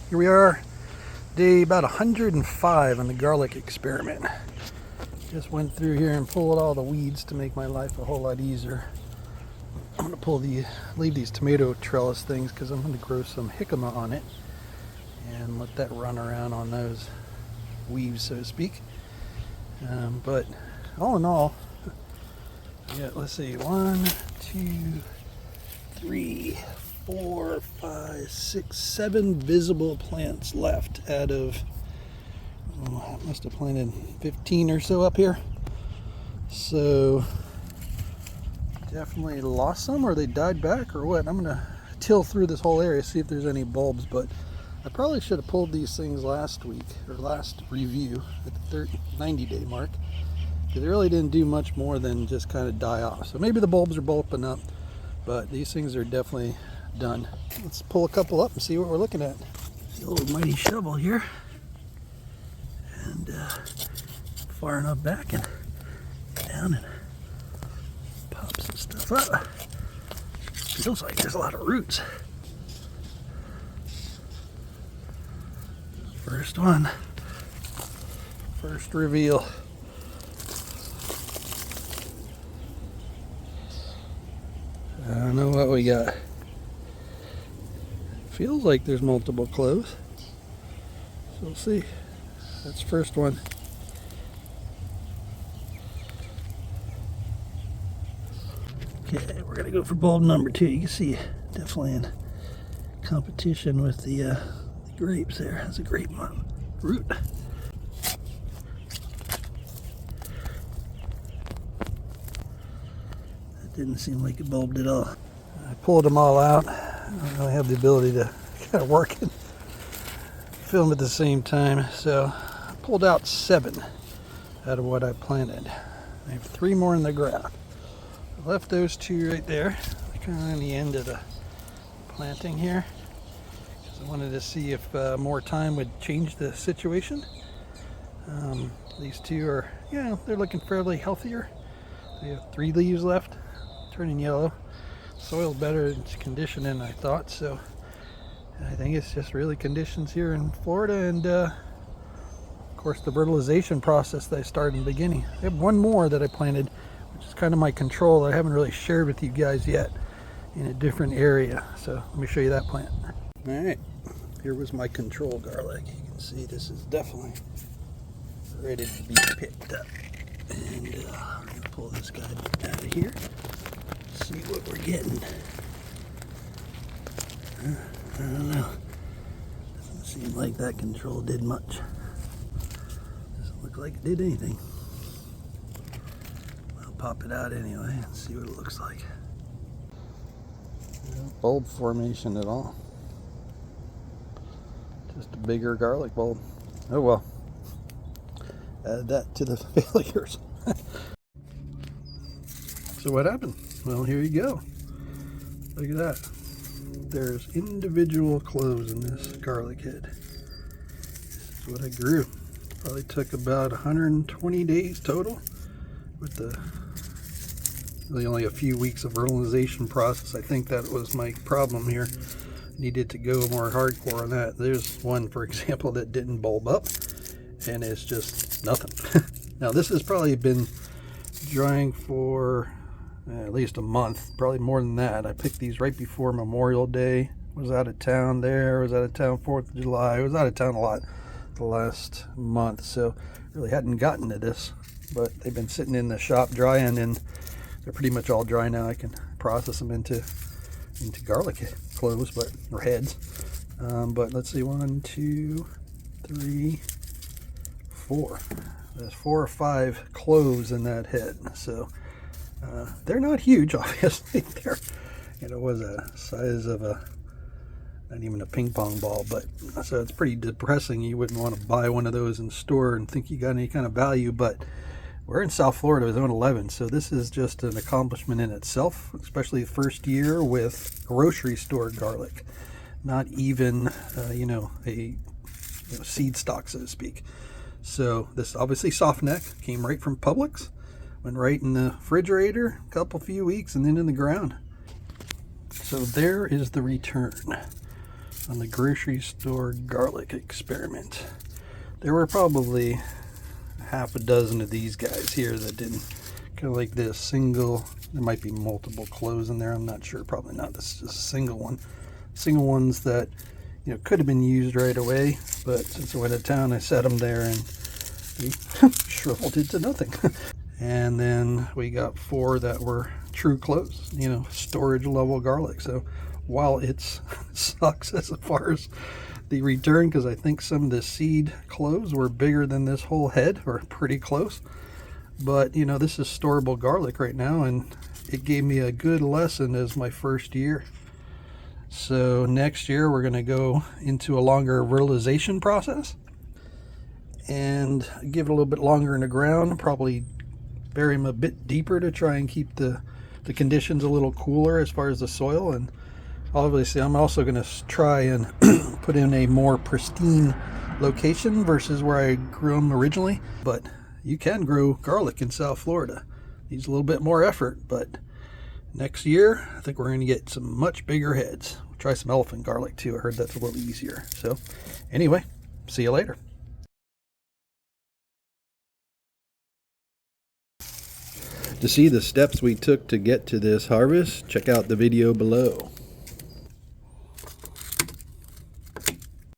Here we are, day about 105 on the garlic experiment. Just went through here and pulled all the weeds to make my life a whole lot easier. I'm going to leave these tomato trellis things because I'm going to grow some jicama on it and let that run around on those weaves, so to speak. But all in all, yeah, let's see, 1, 2, 3, 4, 5, 6, 7 visible plants left out of, I must have planted 15 or so up here. So definitely lost some, or they died back, or what. I'm gonna till through this whole area, see if there's any bulbs, but I probably should have pulled these things last week, or last review at the 90-day mark, because they really didn't do much more than just kind of die off. So maybe the bulbs are bulbing up, but these things are definitely done. Let's pull a couple up and see what we're looking at. The old mighty shovel here, and far enough back and down and pop some stuff up. Feels like there's a lot of roots. First one, first reveal. I don't know what we got. Feels like there's multiple cloves. So we'll see. That's the first one. Okay, we're gonna go for bulb number 2. You can see definitely in competition with the grapes there. That's a grape root. That didn't seem like it bulbed at all. I pulled them all out. I don't really have the ability to kind of work and film at the same time, so I pulled out 7 out of what I planted. I have 3 more in the ground. I left those 2 right there, kind of on the end of the planting here, because I wanted to see if more time would change the situation. These 2 are, they're looking fairly healthier. They have 3 leaves left, turning yellow. Soil's better condition than I thought, so I think it's just really conditions here in Florida, and of course the fertilization process that I started in the beginning. I have 1 more that I planted, which is kind of my control that I haven't really shared with you guys yet, in a different area. So let me show you that plant. All right, here was my control garlic. You can see this is definitely ready to be picked up. And I'm going to pull this guy out of here, see what we're getting. I don't know. Doesn't seem like that control did much. Doesn't look like it did anything. I'll pop it out anyway and see what it looks like. No bulb formation at all. Just a bigger garlic bulb. Oh well. Add that to the failures. So what happened? Well, here you go. Look at that. There's individual cloves in this garlic head. This is what I grew. Probably took about 120 days total, with really only a few weeks of fertilization process. I think that was my problem here. Needed to go more hardcore on that. There's one, for example, that didn't bulb up, and it's just nothing. Now this has probably been drying for at least a month, probably more than that. I picked these right before Memorial Day. Was out of town there, was out of town 4th of July. I was out of town a lot the last month, so really hadn't gotten to this, but they've been sitting in the shop drying, and they're pretty much all dry now. I can process them into garlic cloves, or heads. But let's see, 1, 2, 3, 4. There's 4 or 5 cloves in that head. So they're not huge, obviously. It was a size of not even a ping pong ball, but so it's pretty depressing. You wouldn't want to buy one of those in the store and think you got any kind of value, but we're in South Florida, zone 11, so this is just an accomplishment in itself, especially the first year with grocery store garlic, not even a seed stock, so to speak. So this obviously soft neck came right from Publix, went right in the refrigerator, a few weeks, and then in the ground. So there is the return. on the grocery store garlic experiment. There were probably half a dozen of these guys here that didn't, kind of like this single, there might be multiple cloves in there, I'm not sure, probably not. This is just a single one. Single ones that, you know, could have been used right away, but since I went to town, I set them there and they shriveled into nothing. And then we got 4 that were true cloves, you know, storage level garlic. So while it sucks as far as the return, because I think some of the seed cloves were bigger than this whole head, or pretty close, but you know, this is storable garlic right now, and it gave me a good lesson as my first year. So next year we're going to go into a longer realization process and give it a little bit longer in the ground, probably bury them a bit deeper to try and keep the conditions a little cooler as far as the soil. And obviously I'm also going to try and put in a more pristine location versus where I grew them originally. But you can grow garlic in South Florida. Needs a little bit more effort, but next year I think we're going to get some much bigger heads. We'll try some elephant garlic too. I heard that's a little easier. So anyway, see you later. To see the steps we took to get to this harvest, check out the video below.